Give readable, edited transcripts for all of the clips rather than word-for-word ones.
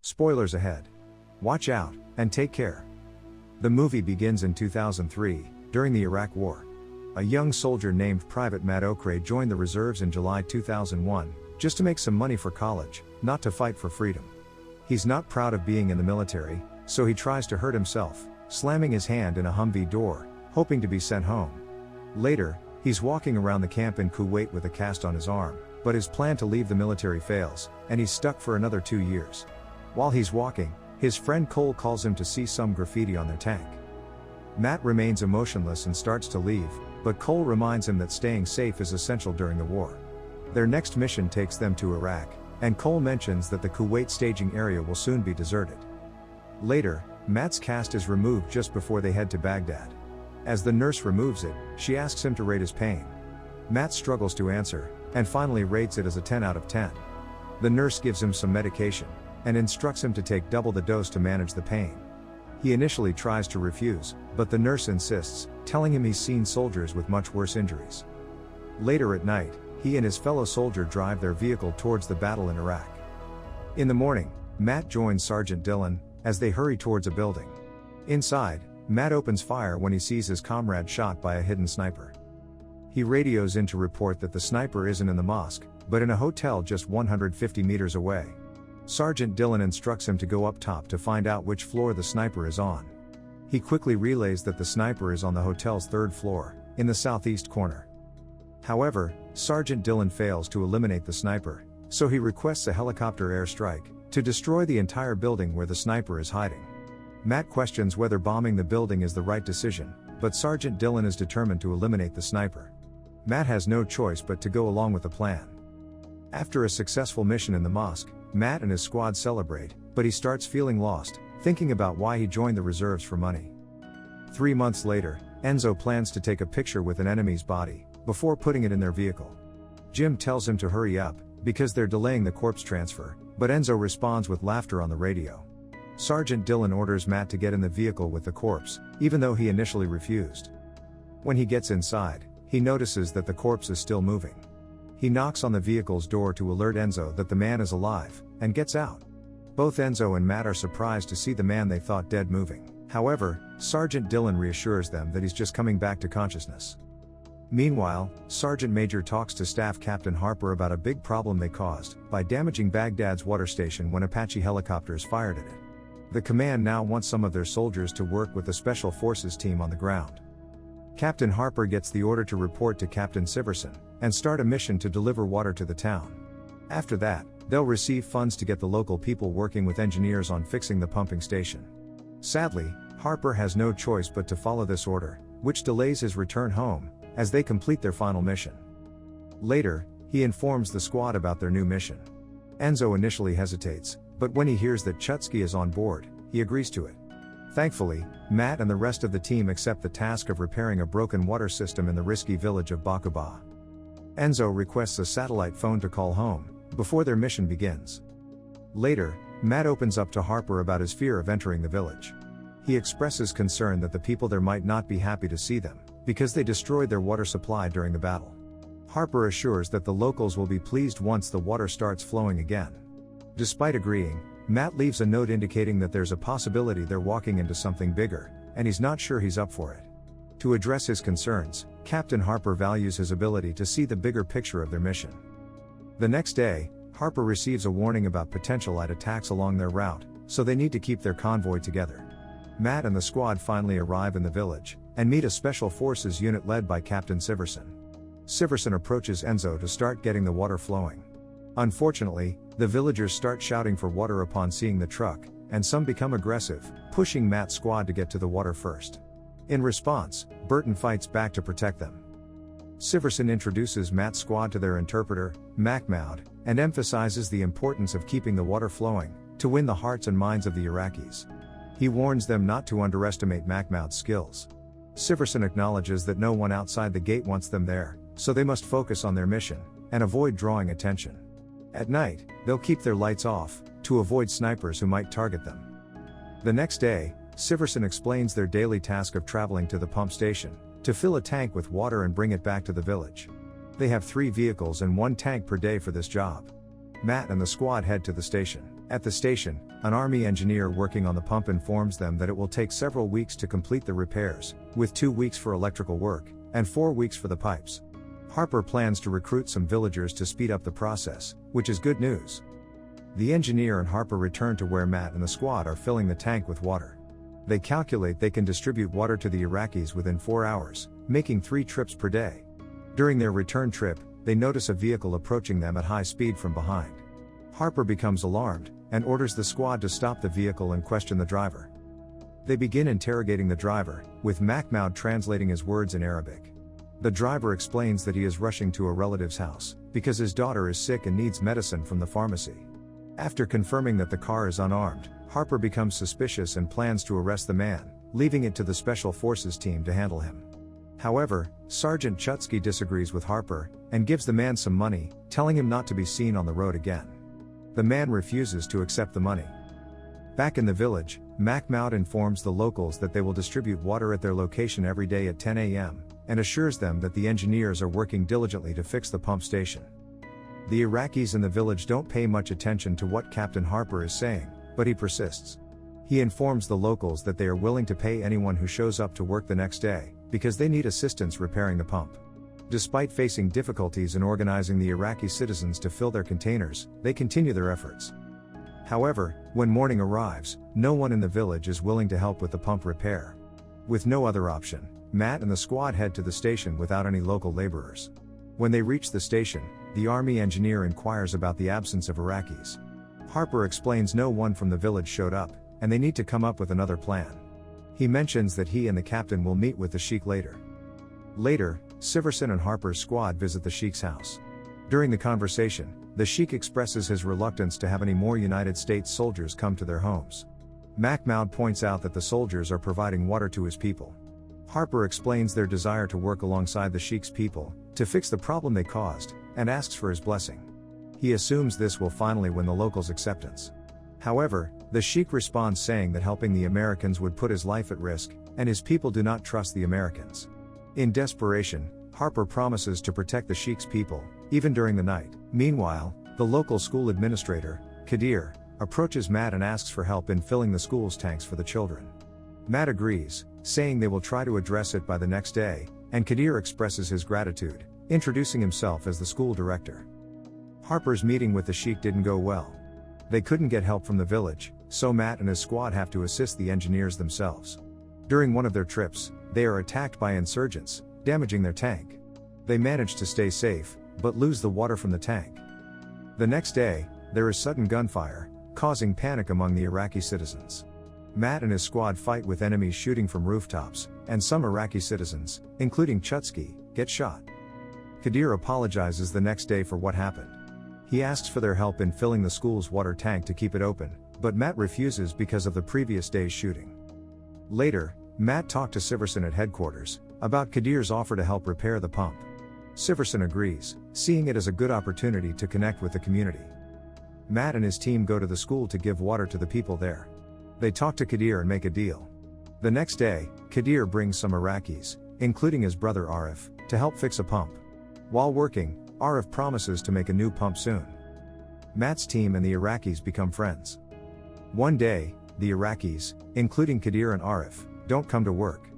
Spoilers ahead. Watch out, and take care. The movie begins in 2003, during the Iraq War. A young soldier named Private Matt Okray joined the reserves in July 2001, just to make some money for college, not to fight for freedom. He's not proud of being in the military, so he tries to hurt himself, slamming his hand in a Humvee door, hoping to be sent home. Later, he's walking around the camp in Kuwait with a cast on his arm, but his plan to leave the military fails, and he's stuck for another 2 years. While he's walking, his friend Cole calls him to see some graffiti on their tank. Matt remains emotionless and starts to leave, but Cole reminds him that staying safe is essential during the war. Their next mission takes them to Iraq, and Cole mentions that the Kuwait staging area will soon be deserted. Later, Matt's cast is removed just before they head to Baghdad. As the nurse removes it, she asks him to rate his pain. Matt struggles to answer, and finally rates it as a 10 out of 10. The nurse gives him some medication, and instructs him to take double the dose to manage the pain. He initially tries to refuse, but the nurse insists, telling him he's seen soldiers with much worse injuries. Later at night, he and his fellow soldier drive their vehicle towards the battle in Iraq. In the morning, Matt joins Sergeant Dillon, as they hurry towards a building. Inside, Matt opens fire when he sees his comrade shot by a hidden sniper. He radios in to report that the sniper isn't in the mosque, but in a hotel just 150 meters away. Sergeant Dillon instructs him to go up top to find out which floor the sniper is on. He quickly relays that the sniper is on the hotel's 3rd floor, in the southeast corner. However, Sergeant Dillon fails to eliminate the sniper, so he requests a helicopter airstrike to destroy the entire building where the sniper is hiding. Matt questions whether bombing the building is the right decision, but Sergeant Dillon is determined to eliminate the sniper. Matt has no choice but to go along with the plan. After a successful mission in the mosque, Matt and his squad celebrate, but he starts feeling lost, thinking about why he joined the reserves for money. 3 months later, Enzo plans to take a picture with an enemy's body, before putting it in their vehicle. Jim tells him to hurry up, because they're delaying the corpse transfer, but Enzo responds with laughter on the radio. Sergeant Dillon orders Matt to get in the vehicle with the corpse, even though he initially refused. When he gets inside, he notices that the corpse is still moving. He knocks on the vehicle's door to alert Enzo that the man is alive, and gets out. Both Enzo and Matt are surprised to see the man they thought dead moving. However, Sergeant Dillon reassures them that he's just coming back to consciousness. Meanwhile, Sergeant Major talks to Staff Captain Harper about a big problem they caused, by damaging Baghdad's water station when Apache helicopters fired at it. The command now wants some of their soldiers to work with the Special Forces team on the ground. Captain Harper gets the order to report to Captain Siverson, and start a mission to deliver water to the town. After that, they'll receive funds to get the local people working with engineers on fixing the pumping station. Sadly, Harper has no choice but to follow this order, which delays his return home, as they complete their final mission. Later, he informs the squad about their new mission. Enzo initially hesitates, but when he hears that Chutsky is on board, he agrees to it. Thankfully, Matt and the rest of the team accept the task of repairing a broken water system in the risky village of Bakuba. Enzo requests a satellite phone to call home, before their mission begins. Later, Matt opens up to Harper about his fear of entering the village. He expresses concern that the people there might not be happy to see them, because they destroyed their water supply during the battle. Harper assures that the locals will be pleased once the water starts flowing again. Despite agreeing, Matt leaves a note indicating that there's a possibility they're walking into something bigger, and he's not sure he's up for it. To address his concerns, Captain Harper values his ability to see the bigger picture of their mission. The next day, Harper receives a warning about potential light attacks along their route, so they need to keep their convoy together. Matt and the squad finally arrive in the village, and meet a Special Forces unit led by Captain Siverson. Siverson approaches Enzo to start getting the water flowing. Unfortunately, the villagers start shouting for water upon seeing the truck, and some become aggressive, pushing Matt's squad to get to the water first. In response, Burton fights back to protect them. Siverson introduces Matt's squad to their interpreter, Mahmoud, and emphasizes the importance of keeping the water flowing, to win the hearts and minds of the Iraqis. He warns them not to underestimate Mahmoud's skills. Siverson acknowledges that no one outside the gate wants them there, so they must focus on their mission, and avoid drawing attention. At night, they'll keep their lights off, to avoid snipers who might target them. The next day, Siverson explains their daily task of traveling to the pump station, to fill a tank with water and bring it back to the village. They have 3 vehicles and 1 tank per day for this job. Matt and the squad head to the station. At the station, an army engineer working on the pump informs them that it will take several weeks to complete the repairs, with 2 weeks for electrical work, and 4 weeks for the pipes. Harper plans to recruit some villagers to speed up the process, which is good news. The engineer and Harper return to where Matt and the squad are filling the tank with water. They calculate they can distribute water to the Iraqis within 4 hours, making 3 trips per day. During their return trip, they notice a vehicle approaching them at high speed from behind. Harper becomes alarmed, and orders the squad to stop the vehicle and question the driver. They begin interrogating the driver, with Mahmoud translating his words in Arabic. The driver explains that he is rushing to a relative's house, because his daughter is sick and needs medicine from the pharmacy. After confirming that the car is unarmed, Harper becomes suspicious and plans to arrest the man, leaving it to the Special Forces team to handle him. However, Sergeant Chutsky disagrees with Harper, and gives the man some money, telling him not to be seen on the road again. The man refuses to accept the money. Back in the village, Mahmoud informs the locals that they will distribute water at their location every day at 10 a.m., and assures them that the engineers are working diligently to fix the pump station. The Iraqis in the village don't pay much attention to what Captain Harper is saying, but he persists. He informs the locals that they are willing to pay anyone who shows up to work the next day, because they need assistance repairing the pump. Despite facing difficulties in organizing the Iraqi citizens to fill their containers, they continue their efforts. However, when morning arrives, no one in the village is willing to help with the pump repair. With no other option, Matt and the squad head to the station without any local laborers. When they reach the station, the army engineer inquires about the absence of Iraqis. Harper explains no one from the village showed up, and they need to come up with another plan. He mentions that he and the captain will meet with the sheik later. Later, Siverson and Harper's squad visit the sheik's house. During the conversation, the sheik expresses his reluctance to have any more United States soldiers come to their homes. Mahmoud points out that the soldiers are providing water to his people. Harper explains their desire to work alongside the sheik's people, to fix the problem they caused, and asks for his blessing. He assumes this will finally win the locals' acceptance. However, the sheik responds saying that helping the Americans would put his life at risk, and his people do not trust the Americans. In desperation, Harper promises to protect the sheik's people, even during the night. Meanwhile, the local school administrator, Kadir, approaches Matt and asks for help in filling the school's tanks for the children. Matt agrees, saying they will try to address it by the next day, and Kadir expresses his gratitude, introducing himself as the school director. Harper's meeting with the sheik didn't go well. They couldn't get help from the village, so Matt and his squad have to assist the engineers themselves. During one of their trips, they are attacked by insurgents, damaging their tank. They manage to stay safe, but lose the water from the tank. The next day, there is sudden gunfire, causing panic among the Iraqi citizens. Matt and his squad fight with enemies shooting from rooftops, and some Iraqi citizens, including Chutsky, get shot. Kadir apologizes the next day for what happened. He asks for their help in filling the school's water tank to keep it open, but Matt refuses because of the previous day's shooting. Later, Matt talked to Siverson at headquarters about Kadir's offer to help repair the pump. Siverson agrees, seeing it as a good opportunity to connect with the community. Matt and his team go to the school to give water to the people there. They talk to Kadir and make a deal. The next day, Kadir brings some Iraqis, including his brother Arif, to help fix a pump. While working, Arif promises to make a new pump soon. Matt's team and the Iraqis become friends. One day, the Iraqis, including Kadir and Arif, don't come to work.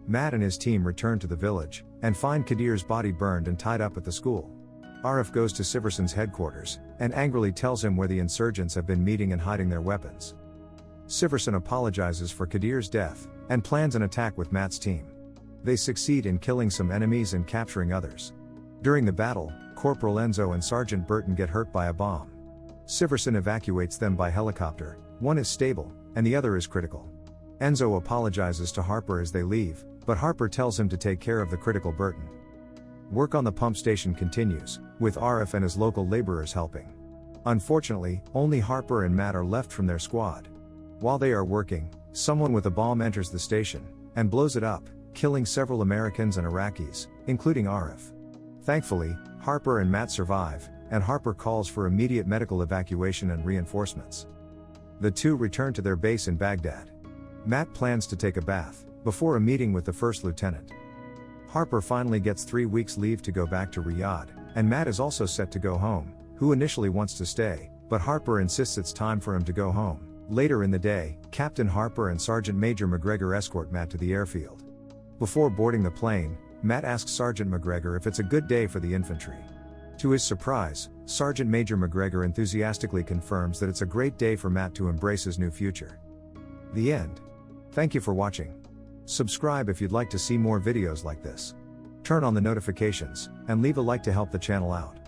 Matt and his team return to the village, and find Kadir's body burned and tied up at the school. Arif goes to Siverson's headquarters, and angrily tells him where the insurgents have been meeting and hiding their weapons. Siverson apologizes for Kadir's death, and plans an attack with Matt's team. They succeed in killing some enemies and capturing others. During the battle, Corporal Enzo and Sergeant Burton get hurt by a bomb. Siverson evacuates them by helicopter, one is stable, and the other is critical. Enzo apologizes to Harper as they leave, but Harper tells him to take care of the critical Burton. Work on the pump station continues, with Arif and his local laborers helping. Unfortunately, only Harper and Matt are left from their squad. While they are working, someone with a bomb enters the station, and blows it up, killing several Americans and Iraqis, including Arif. Thankfully, Harper and Matt survive, and Harper calls for immediate medical evacuation and reinforcements. The two return to their base in Baghdad. Matt plans to take a bath, before a meeting with the first lieutenant. Harper finally gets 3 weeks leave to go back to Riyadh, and Matt is also set to go home, who initially wants to stay, but Harper insists it's time for him to go home. Later in the day, Captain Harper and Sergeant Major McGregor escort Matt to the airfield. Before boarding the plane, Matt asks Sergeant McGregor if it's a good day for the infantry. To his surprise, Sergeant Major McGregor enthusiastically confirms that it's a great day for Matt to embrace his new future. The end. Thank you for watching. Subscribe if you'd like to see more videos like this. Turn on the notifications, and leave a like to help the channel out.